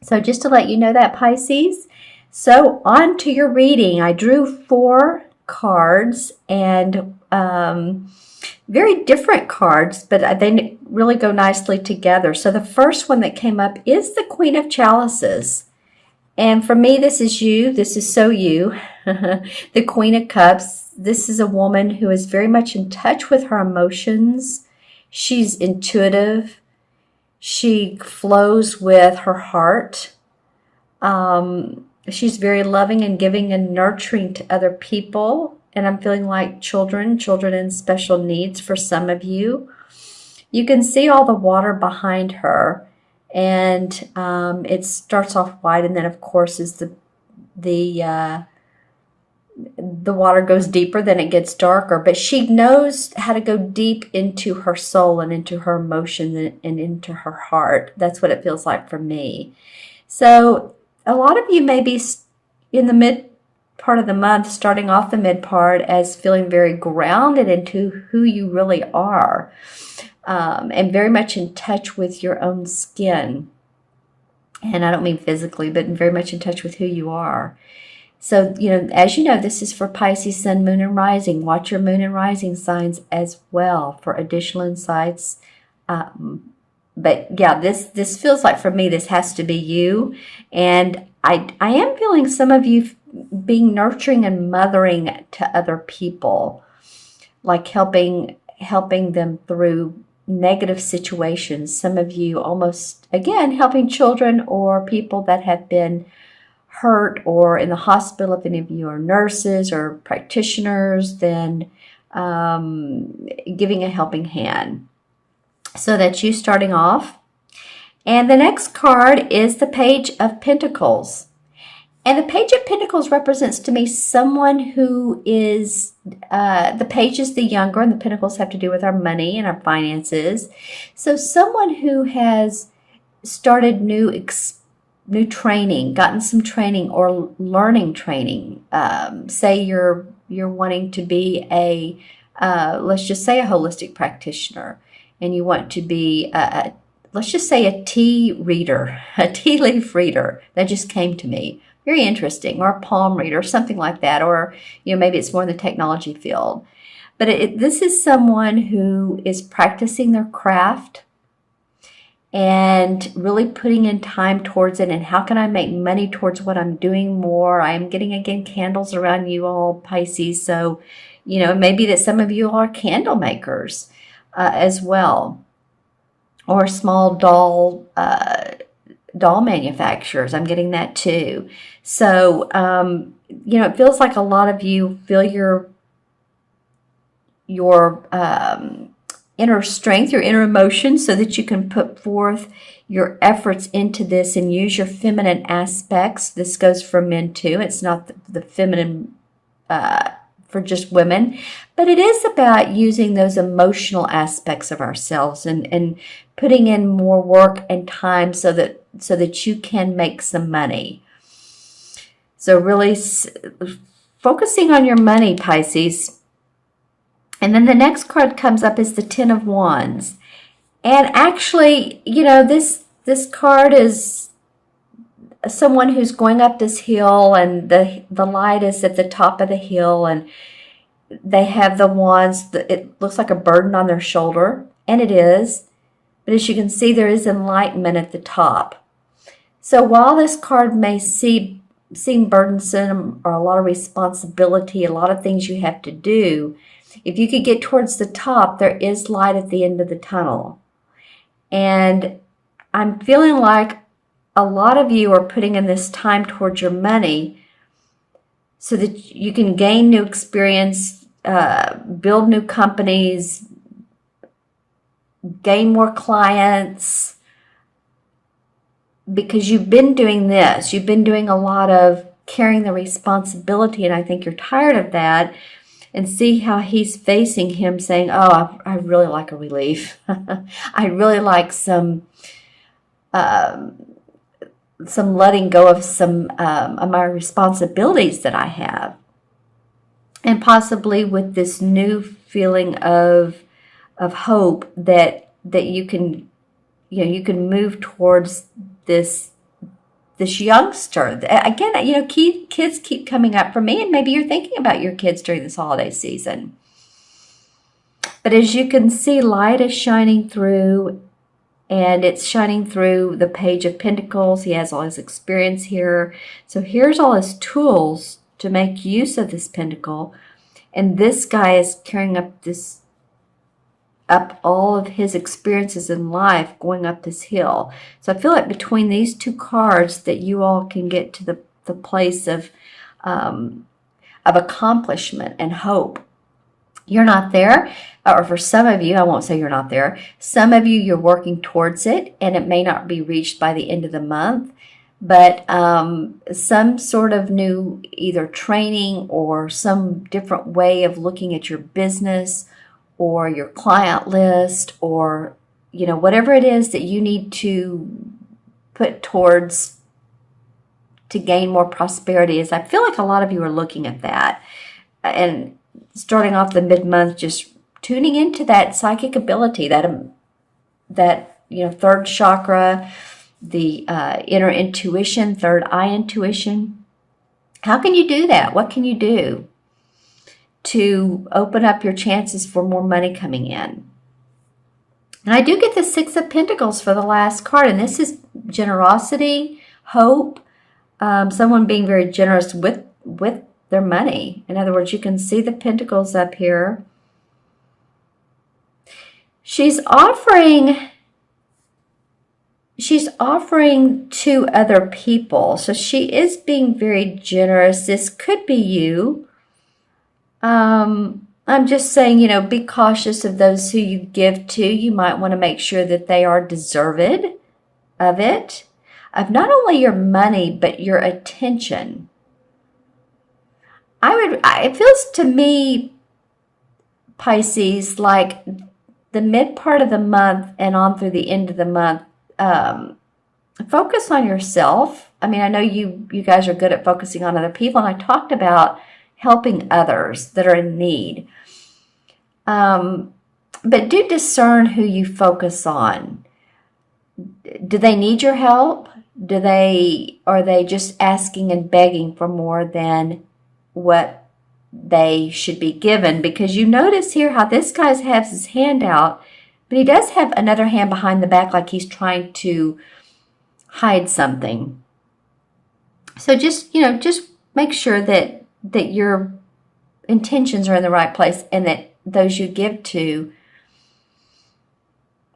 So just to let you know that, Pisces. So on to your reading. I drew 4 cards, and very different cards, but they really go nicely together. So the first one that came up is the Queen of Chalices. And for me, this is you. This is so you. The Queen of Cups. This is a woman who is very much in touch with her emotions. She's intuitive. She flows with her heart. She's very loving and giving and nurturing to other people. And I'm feeling like children in special needs for some of you. You can see all the water behind her. And it starts off white, and then of course as the water goes deeper, then it gets darker. But she knows how to go deep into her soul and into her emotions and into her heart. That's what it feels like for me. So a lot of you may be in the mid part of the month, starting off the mid part as feeling very grounded into who you really are. And very much in touch with your own skin. And I don't mean physically, but very much in touch with who you are. So, as you know, this is for Pisces, Sun, Moon, and Rising. Watch your Moon and Rising signs as well for additional insights. But yeah, this feels like for me, this has to be you. And I am feeling some of you being nurturing and mothering to other people, like helping them through negative situations. Some of you almost, again, helping children or people that have been hurt or in the hospital. If any of you are nurses or practitioners, then giving a helping hand. So that's you starting off. And the next card is the Page of Pentacles. And the Page of Pentacles represents to me someone who is, the page is the younger, and the pentacles have to do with our money and our finances. So someone who has started new training, gotten some training or learning training. Say you're wanting to be let's just say a holistic practitioner, and you want to be, let's just say a tea reader, a tea leaf reader. That just came to me. Very interesting, or a palm reader, something like that, or maybe it's more in the technology field. But this is someone who is practicing their craft and really putting in time towards it. And how can I make money towards what I'm doing more? I'm getting, again, candles around you all, Pisces. So, maybe that some of you are candle makers as well, or small doll manufacturers. I'm getting that too. So, it feels like a lot of you feel your inner strength, your inner emotions, so that you can put forth your efforts into this and use your feminine aspects. This goes for men too. It's not the feminine for just women, but it is about using those emotional aspects of ourselves and putting in more work and time so that you can make some money. So really focusing on your money, Pisces. And then the next card comes up is the Ten of Wands. And actually, this card is someone who's going up this hill, and the light is at the top of the hill, and they have the wands. It looks like a burden on their shoulder, and it is. But as you can see, there is enlightenment at the top. So while this card may seem burdensome, or a lot of responsibility, a lot of things you have to do, if you could get towards the top, there is light at the end of the tunnel. And I'm feeling like a lot of you are putting in this time towards your money so that you can gain new experience, build new companies, gain more clients, because you've been doing this. You've been doing a lot of carrying the responsibility, and I think you're tired of that. And see how he's facing him, saying, oh, I really like a relief. I really like some letting go of some of my responsibilities that I have. And possibly with this new feeling of hope that you can move towards this this youngster. Again, you know, kids keep coming up for me, and maybe you're thinking about your kids during this holiday season. But as you can see, light is shining through, and it's shining through the Page of Pentacles. He has all his experience here. So here's all his tools to make use of this pentacle. And this guy is carrying up all of his experiences in life, going up this hill. So I feel like between these two cards that you all can get to the place of accomplishment and hope. You're not there, or for some of you, I won't say you're not there. Some of you, you're working towards it, and it may not be reached by the end of the month. But some sort of new either training or some different way of looking at your business or your client list, or, you know, whatever it is that you need to put towards to gain more prosperity, is I feel like a lot of you are looking at that. And starting off the mid-month, just tuning into that psychic ability, that you know, third chakra, the inner intuition, third eye intuition. How can you do that? What can you do to open up your chances for more money coming in? And I do get the Six of Pentacles for the last card, and this is generosity, hope, someone being very generous with their money. In other words, you can see the pentacles up here. She's offering to other people. So she is being very generous. This could be you. I'm just saying, you know, be cautious of those who you give to. You might want to make sure that they are deserved of it, of not only your money, but your attention. It feels to me, Pisces, like the mid part of the month and on through the end of the month, focus on yourself. I mean, I know you guys are good at focusing on other people, and I talked about helping others that are in need. But do discern who you focus on. Do they need your help? Are they just asking and begging for more than what they should be given? Because you notice here how this guy has his hand out, but he does have another hand behind the back, like he's trying to hide something. So just make sure that your intentions are in the right place, and that those you give to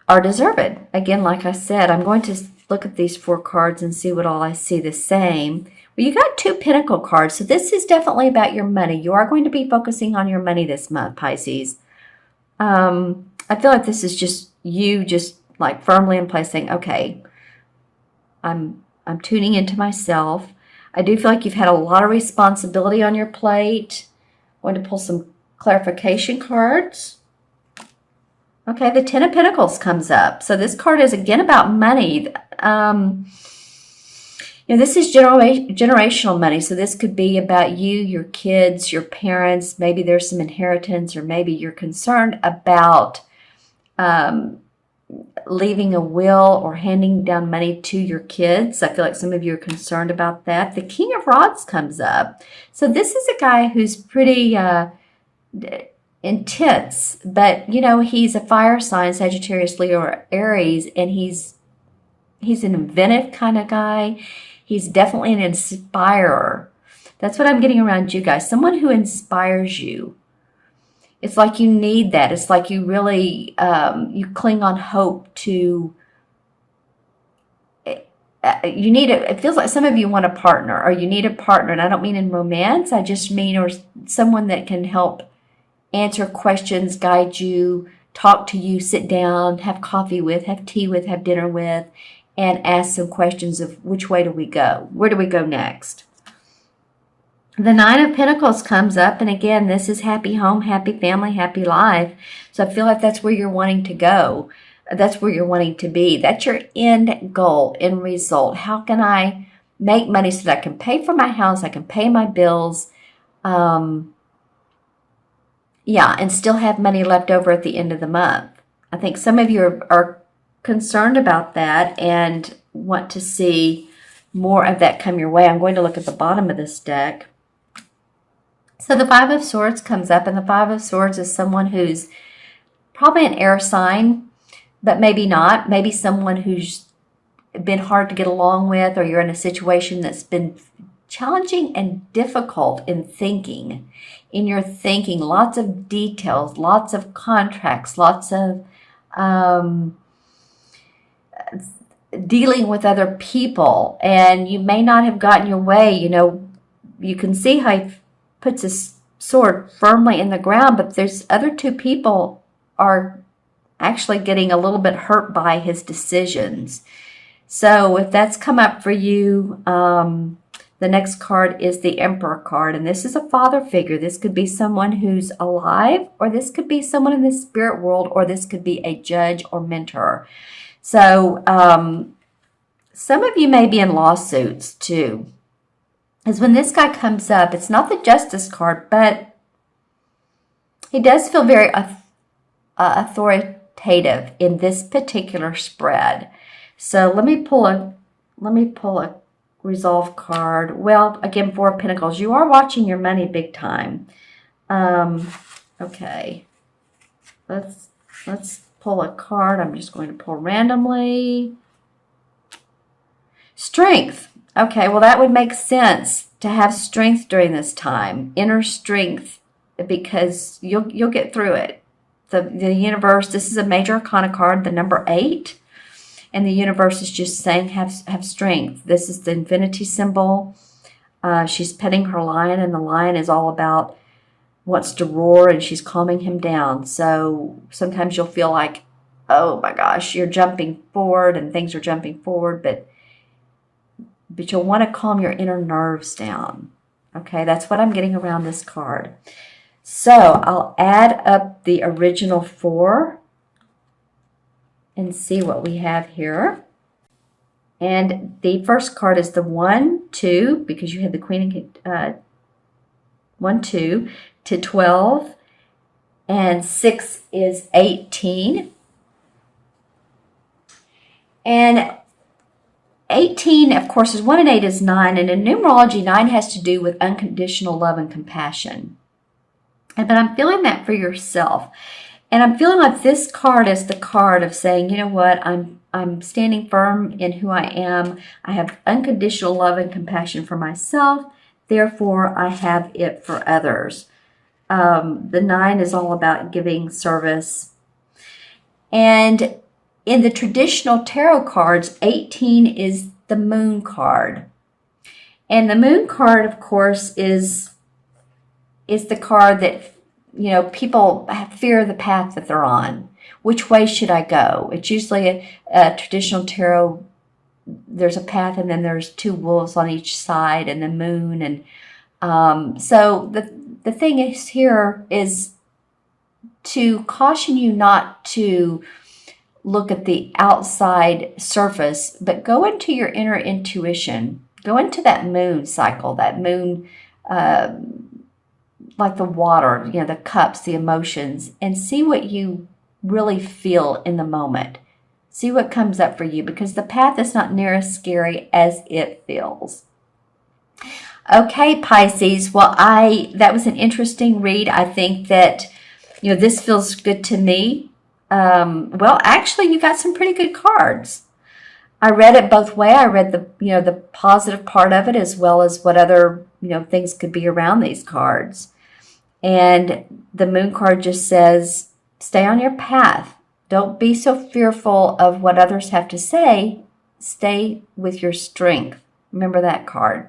are deserved. Again, like I said, I'm going to look at these 4 cards and see what all I see the same. Well, you got 2 Pentacle cards, so this is definitely about your money. You are going to be focusing on your money this month, Pisces. I feel like this is just you, just like firmly in place, saying, okay, I'm tuning into myself. I do feel like you've had a lot of responsibility on your plate. I'm going to pull some clarification cards. Okay, the Ten of Pentacles comes up. So this card is again about money. This is generational money. So this could be about you, your kids, your parents. Maybe there's some inheritance, or maybe you're concerned about leaving a will or handing down money to your kids. I feel like some of you are concerned about that. The King of Rods comes up. So this is a guy who's pretty intense, but he's a fire sign, Sagittarius, Leo, or Aries, and he's an inventive kind of guy. He's definitely an inspirer. That's what I'm getting around you guys. Someone who inspires you. It's like you need that. It's like you really, you cling on hope to, you need it. It feels like some of you want a partner, or you need a partner. And I don't mean in romance. I just mean, or someone that can help answer questions, guide you, talk to you, sit down, have coffee with, have tea with, have dinner with, and ask some questions of which way do we go? Where do we go next? The Nine of Pentacles comes up, and again, this is happy home, happy family, happy life. So I feel like that's where you're wanting to go. That's where you're wanting to be. That's your end goal, end result. How can I make money so that I can pay for my house, I can pay my bills, and still have money left over at the end of the month? I think some of you are concerned about that and want to see more of that come your way. I'm going to look at the bottom of this deck. So the Five of Swords comes up, and the Five of Swords is someone who's probably an air sign, but maybe not. Maybe someone who's been hard to get along with, or you're in a situation that's been challenging and difficult in thinking. In your thinking, lots of details, lots of contracts, lots of dealing with other people, and you may not have gotten your way. You know, you can see how he puts his sword firmly in the ground, but there's other two people are actually getting a little bit hurt by his decisions. So if that's come up for you, the next card is the Emperor card, and this is a father figure. This could be someone who's alive, or this could be someone in the spirit world, or this could be a judge or mentor. So some of you may be in lawsuits too. Because when this guy comes up, it's not the Justice card, but he does feel very authoritative in this particular spread. So let me pull a Resolve card. Well, again, Four of Pentacles. You are watching your money big time. Okay. Let's pull a card. I'm just going to pull randomly. Strength. Okay, well that would make sense to have strength during this time. Inner strength, because you'll get through it. The universe, this is a major arcana card, the number 8. And the universe is just saying, have strength. This is the infinity symbol. She's petting her lion, and the lion is all about wants to roar, and she's calming him down. So sometimes you'll feel like, oh my gosh, you're jumping forward and things are jumping forward, but you'll want to calm your inner nerves down. Okay, that's what I'm getting around this card. So I'll add up the original 4 and see what we have here. And the first card is the 1, 2, because you had the Queen and 1, 2 to 12, and 6 is 18. And 18, of course, is 1 and 8 is 9, and in numerology, 9 has to do with unconditional love and compassion. But I'm feeling that for yourself. And I'm feeling like this card is the card of saying, you know what, I'm standing firm in who I am. I have unconditional love and compassion for myself. Therefore, I have it for others. The 9 is all about giving service. And in the traditional tarot cards, 18 is the Moon card. And the Moon card, of course, is the card that, you know, people fear the path that they're on. Which way should I go? It's usually a traditional tarot. There's a path, and then there's 2 wolves on each side, and the moon. And so the thing is here is to caution you not to look at the outside surface, but go into your inner intuition. Go into that moon cycle, that moon, like the water, you know, the cups, the emotions, and see what you really feel in the moment. See what comes up for you, because the path is not near as scary as it feels. Okay, Pisces. Well, that was an interesting read. I think that, you know, this feels good to me. Well, actually, you got some pretty good cards. I read it both ways. I read the positive part of it, as well as what other, things could be around these cards. And the Moon card just says, stay on your path. Don't be so fearful of what others have to say. Stay with your strength. Remember that card.